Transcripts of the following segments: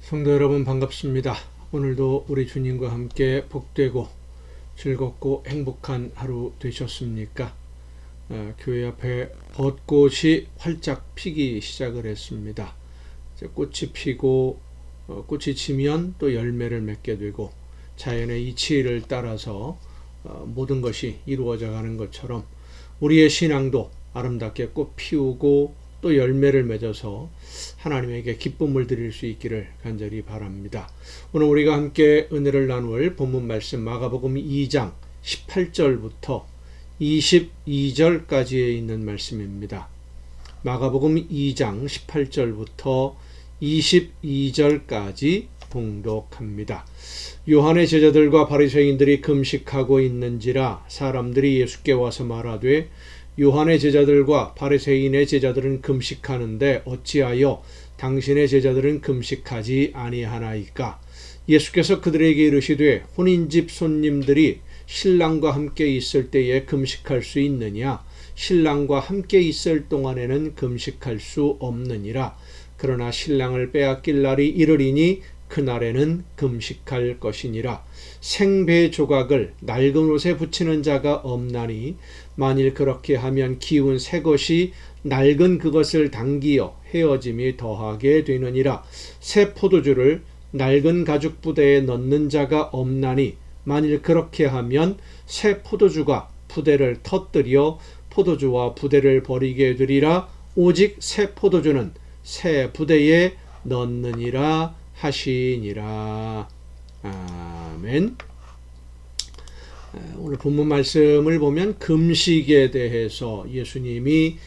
성도 여러분 반갑습니다. 오늘도 우리 주님과 함께 복되고 즐겁고 행복한 하루 되셨습니까? 교회 앞에 벚꽃이 활짝 피기 시작을 했습니다. 이제 꽃이 피고 꽃이 지면 또 열매를 맺게 되고 자연의 이치를 따라서 모든 것이 이루어져 가는 것처럼 우리의 신앙도 아름답게 꽃 피우고 또 열매를 맺어서 하나님에게 기쁨을 드릴 수 있기를 간절히 바랍니다. 오늘 우리가 함께 은혜를 나눌 본문 말씀 마가복음 2장 18절부터 22절까지에 있는 말씀입니다. 마가복음 2장 18절부터 22절까지 봉독합니다. 요한의 제자들과 바리새인들이 금식하고 있는지라 사람들이 예수께 와서 말하되 요한의 제자들과 바리새인의 제자들은 금식하는데 어찌하여 당신의 제자들은 금식하지 아니하나이까? 예수께서 그들에게 이르시되 혼인집 손님들이 신랑과 함께 있을 때에 금식할 수 있느냐? 신랑과 함께 있을 동안에는 금식할 수 없느니라. 그러나 신랑을 빼앗길 날이 이르리니 그날에는 금식할 것이니라. 생배 조각을 낡은 옷에 붙이는 자가 없나니 만일 그렇게 하면 기운 새 것이 낡은 그것을 당기어 헤어짐이 더하게 되느니라. 새 포도주를 낡은 가죽 부대에 넣는 자가 없나니 만일 그렇게 하면 새 포도주가 부대를 터뜨려 포도주와 부대를 버리게 되리라. 오직 새 포도주는 새 부대에 넣느니라 하시니라. 아멘. 오늘 본문 말씀을 보면 금식에 대해서 예수님이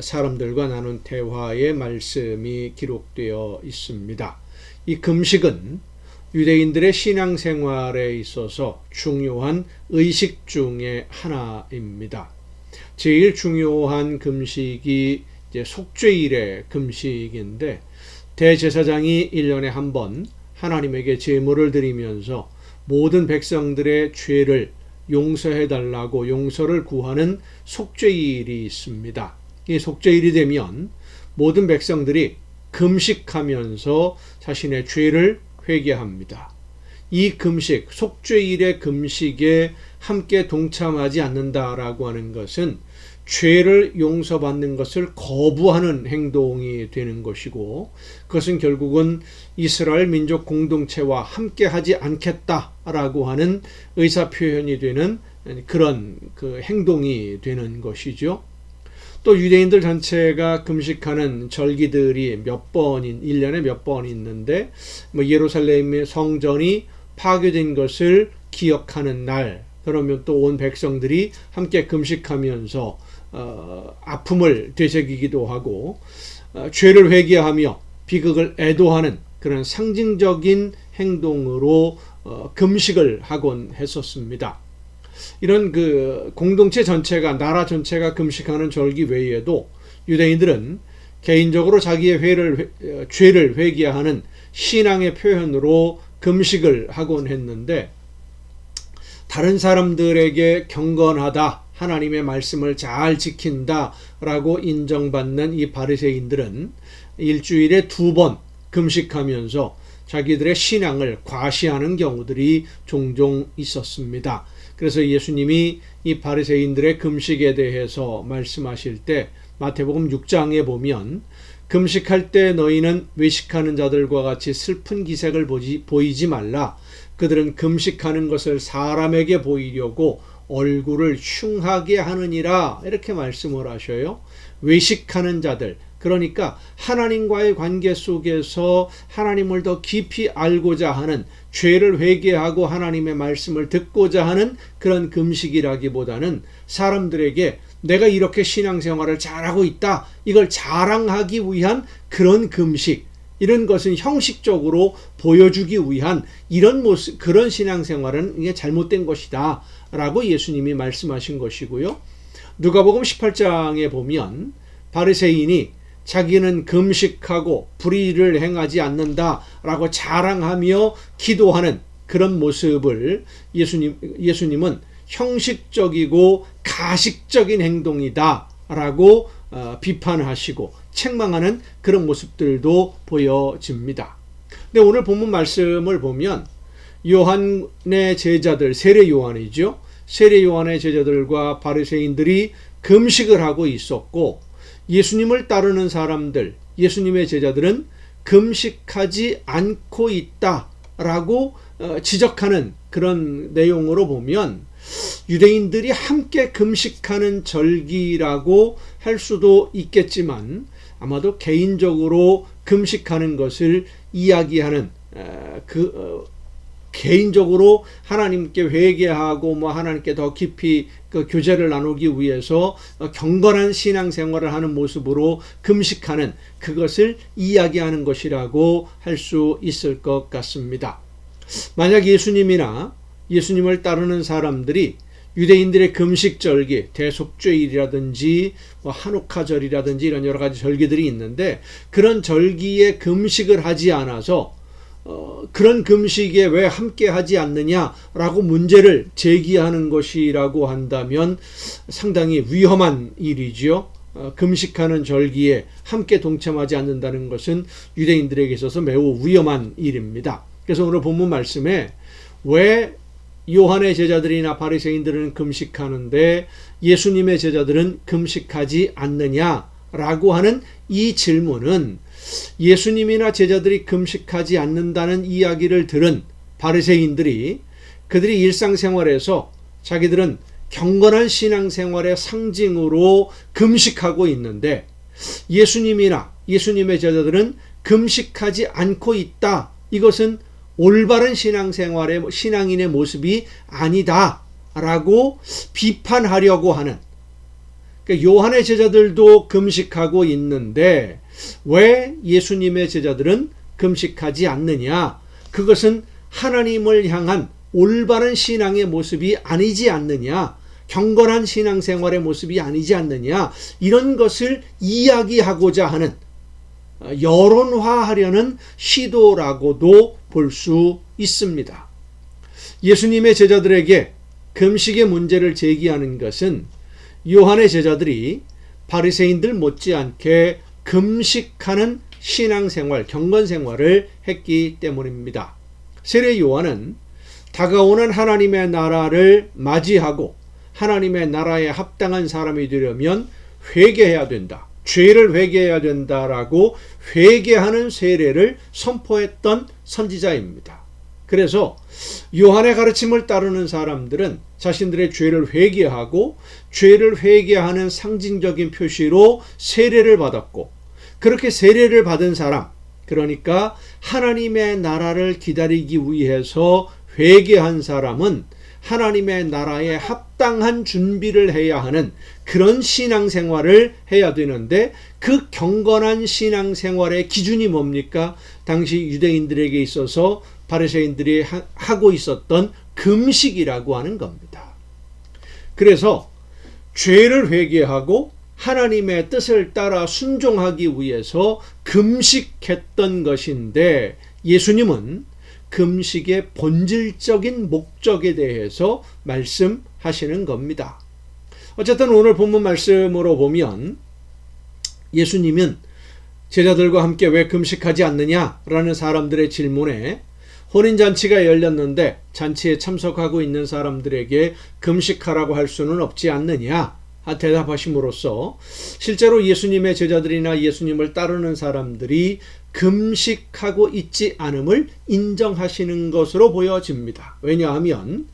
사람들과 나눈 대화의 말씀이 기록되어 있습니다. 이 금식은 유대인들의 신앙생활에 있어서 중요한 의식 중에 하나입니다. 제일 중요한 금식이 이제 속죄일의 금식인데 대제사장이 1년에 한 번 하나님에게 제물을 드리면서 모든 백성들의 죄를 용서해 달라고 용서를 구하는 속죄일이 있습니다. 이 속죄일이 되면 모든 백성들이 금식하면서 자신의 죄를 회개합니다. 이 금식, 속죄일의 금식에 함께 동참하지 않는다라고 하는 것은 죄를 용서받는 것을 거부하는 행동이 되는 것이고 그것은 결국은 이스라엘 민족 공동체와 함께하지 않겠다라고 하는 의사표현이 되는 그런 그 행동이 되는 것이죠. 또 유대인들 전체가 금식하는 절기들이 1년에 몇 번 있는데 예루살렘의 성전이 파괴된 것을 기억하는 날, 그러면 또 온 백성들이 함께 금식하면서 아픔을 되새기기도 하고 죄를 회개하며 비극을 애도하는 그런 상징적인 행동으로 금식을 하곤 했었습니다. 이런 그 공동체 전체가 나라 전체가 금식하는 절기 외에도 유대인들은 개인적으로 자기의 죄를 회개하는 신앙의 표현으로 금식을 하곤 했는데 다른 사람들에게 경건하다, 하나님의 말씀을 잘 지킨다라고 인정받는 이 바리새인들은 일주일에 2번 금식하면서 자기들의 신앙을 과시하는 경우들이 종종 있었습니다. 그래서 예수님이 이 바리새인들의 금식에 대해서 말씀하실 때 마태복음 6장에 보면 금식할 때 너희는 외식하는 자들과 같이 슬픈 기색을 보이지 말라. 그들은 금식하는 것을 사람에게 보이려고 얼굴을 흉하게 하느니라 이렇게 말씀을 하셔요. 외식하는 자들, 그러니까 하나님과의 관계 속에서 하나님을 더 깊이 알고자 하는, 죄를 회개하고 하나님의 말씀을 듣고자 하는 그런 금식이라기보다는 사람들에게 내가 이렇게 신앙생활을 잘하고 있다, 이걸 자랑하기 위한 그런 금식, 이런 것은 형식적으로 보여주기 위한 이런 모습, 그런 신앙생활은 이게 잘못된 것이다 라고 예수님이 말씀하신 것이고요. 누가복음 18장에 보면 바리새인이 자기는 금식하고 불의를 행하지 않는다라고 자랑하며 기도하는 그런 모습을 예수님은 형식적이고 가식적인 행동이다라고 비판하시고 책망하는 그런 모습들도 보여집니다. 근데 오늘 본문 말씀을 보면 요한의 제자들, 세례 요한이죠. 세례 요한의 제자들과 바리새인들이 금식을 하고 있었고 예수님을 따르는 사람들, 예수님의 제자들은 금식하지 않고 있다라고 지적하는 그런 내용으로 보면 유대인들이 함께 금식하는 절기라고 할 수도 있겠지만 아마도 개인적으로 금식하는 것을 이야기하는 개인적으로 하나님께 회개하고 하나님께 더 깊이 그 교제를 나누기 위해서 경건한 신앙생활을 하는 모습으로 금식하는 그것을 이야기하는 것이라고 할 수 있을 것 같습니다. 만약 예수님이나 예수님을 따르는 사람들이 유대인들의 금식절기, 대속죄일이라든지 한우카절이라든지 이런 여러 가지 절기들이 있는데 그런 절기에 금식을 하지 않아서 그런 금식에 왜 함께 하지 않느냐라고 문제를 제기하는 것이라고 한다면 상당히 위험한 일이지요. 금식하는 절기에 함께 동참하지 않는다는 것은 유대인들에게 있어서 매우 위험한 일입니다. 그래서 오늘 본문 말씀에 왜 요한의 제자들이나 바리새인들은 금식하는데 예수님의 제자들은 금식하지 않느냐라고 하는 이 질문은 예수님이나 제자들이 금식하지 않는다는 이야기를 들은 바리새인들이 그들이 일상생활에서 자기들은 경건한 신앙생활의 상징으로 금식하고 있는데 예수님이나 예수님의 제자들은 금식하지 않고 있다. 이것은 올바른 신앙생활의 신앙인의 모습이 아니다라고 비판하려고 하는, 그러니까 요한의 제자들도 금식하고 있는데 왜 예수님의 제자들은 금식하지 않느냐? 그것은 하나님을 향한 올바른 신앙의 모습이 아니지 않느냐? 경건한 신앙생활의 모습이 아니지 않느냐? 이런 것을 이야기하고자 하는, 여론화하려는 시도라고도 볼 수 있습니다. 예수님의 제자들에게 금식의 문제를 제기하는 것은 요한의 제자들이 바리새인들 못지않게 금식하는 신앙생활, 경건생활을 했기 때문입니다. 세례 요한은 다가오는 하나님의 나라를 맞이하고 하나님의 나라에 합당한 사람이 되려면 회개해야 된다. 죄를 회개해야 된다라고 회개하는 세례를 선포했던 선지자입니다. 그래서 요한의 가르침을 따르는 사람들은 자신들의 죄를 회개하고 죄를 회개하는 상징적인 표시로 세례를 받았고 그렇게 세례를 받은 사람, 그러니까 하나님의 나라를 기다리기 위해서 회개한 사람은 하나님의 나라에 합당한 준비를 해야 하는 그런 신앙생활을 해야 되는데 그 경건한 신앙생활의 기준이 뭡니까? 당시 유대인들에게 있어서 바리새인들이 하고 있었던 금식이라고 하는 겁니다. 그래서 죄를 회개하고 하나님의 뜻을 따라 순종하기 위해서 금식했던 것인데 예수님은 금식의 본질적인 목적에 대해서 말씀하시는 겁니다. 어쨌든 오늘 본문 말씀으로 보면 예수님은 제자들과 함께 왜 금식하지 않느냐라는 사람들의 질문에 혼인잔치가 열렸는데 잔치에 참석하고 있는 사람들에게 금식하라고 할 수는 없지 않느냐 대답하심으로써 실제로 예수님의 제자들이나 예수님을 따르는 사람들이 금식하고 있지 않음을 인정하시는 것으로 보여집니다. 왜냐하면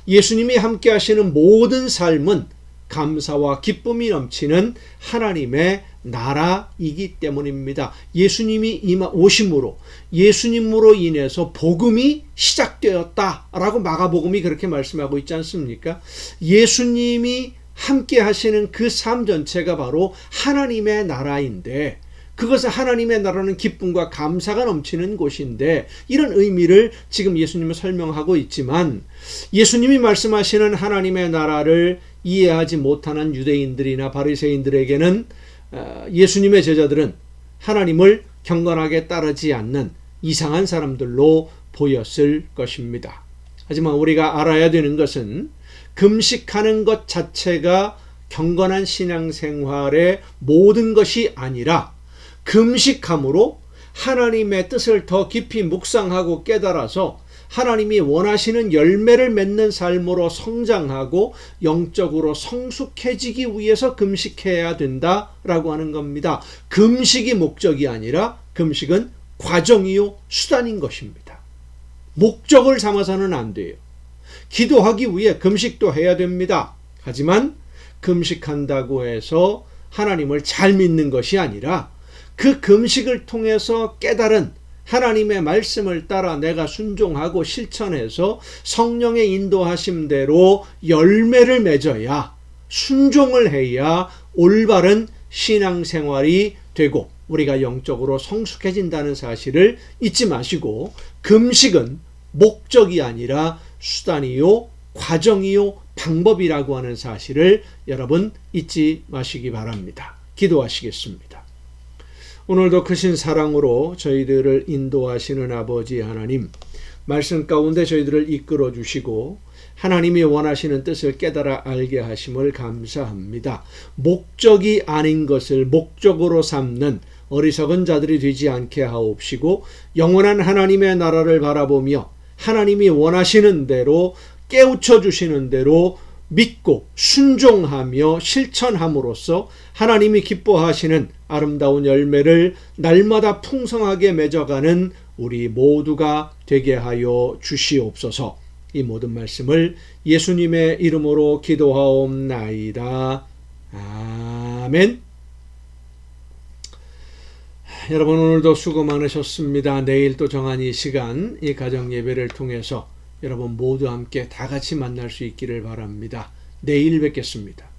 예수님이 함께 하시는 모든 삶은 감사와 기쁨이 넘치는 하나님의 나라이기 때문입니다. 예수님이 오심으로 예수님으로 인해서 복음이 시작되었다라고 마가복음이 그렇게 말씀하고 있지 않습니까? 예수님이 함께 하시는 그 삶 전체가 바로 하나님의 나라인데 그것은 하나님의 나라는 기쁨과 감사가 넘치는 곳인데 이런 의미를 지금 예수님은 설명하고 있지만 예수님이 말씀하시는 하나님의 나라를 이해하지 못하는 유대인들이나 바리새인들에게는 예수님의 제자들은 하나님을 경건하게 따르지 않는 이상한 사람들로 보였을 것입니다. 하지만 우리가 알아야 되는 것은 금식하는 것 자체가 경건한 신앙생활의 모든 것이 아니라 금식함으로 하나님의 뜻을 더 깊이 묵상하고 깨달아서 하나님이 원하시는 열매를 맺는 삶으로 성장하고 영적으로 성숙해지기 위해서 금식해야 된다라고 하는 겁니다. 금식이 목적이 아니라 금식은 과정이요 수단인 것입니다. 목적을 삼아서는 안 돼요. 기도하기 위해 금식도 해야 됩니다. 하지만 금식한다고 해서 하나님을 잘 믿는 것이 아니라 그 금식을 통해서 깨달은 하나님의 말씀을 따라 내가 순종하고 실천해서 성령의 인도하심대로 열매를 맺어야, 순종을 해야 올바른 신앙생활이 되고 우리가 영적으로 성숙해진다는 사실을 잊지 마시고, 금식은 목적이 아니라 수단이요 과정이요 방법이라고 하는 사실을 여러분 잊지 마시기 바랍니다. 기도하시겠습니다. 오늘도 크신 사랑으로 저희들을 인도하시는 아버지 하나님, 말씀 가운데 저희들을 이끌어 주시고 하나님이 원하시는 뜻을 깨달아 알게 하심을 감사합니다. 목적이 아닌 것을 목적으로 삼는 어리석은 자들이 되지 않게 하옵시고, 영원한 하나님의 나라를 바라보며 하나님이 원하시는 대로 깨우쳐 주시는 대로 믿고 순종하며 실천함으로써 하나님이 기뻐하시는 아름다운 열매를 날마다 풍성하게 맺어가는 우리 모두가 되게 하여 주시옵소서. 이 모든 말씀을 예수님의 이름으로 기도하옵나이다. 아멘. 여러분, 오늘도 수고 많으셨습니다. 내일 또 정한 이 시간, 이 가정 예배를 통해서 여러분 모두 함께 다 같이 만날 수 있기를 바랍니다. 내일 뵙겠습니다.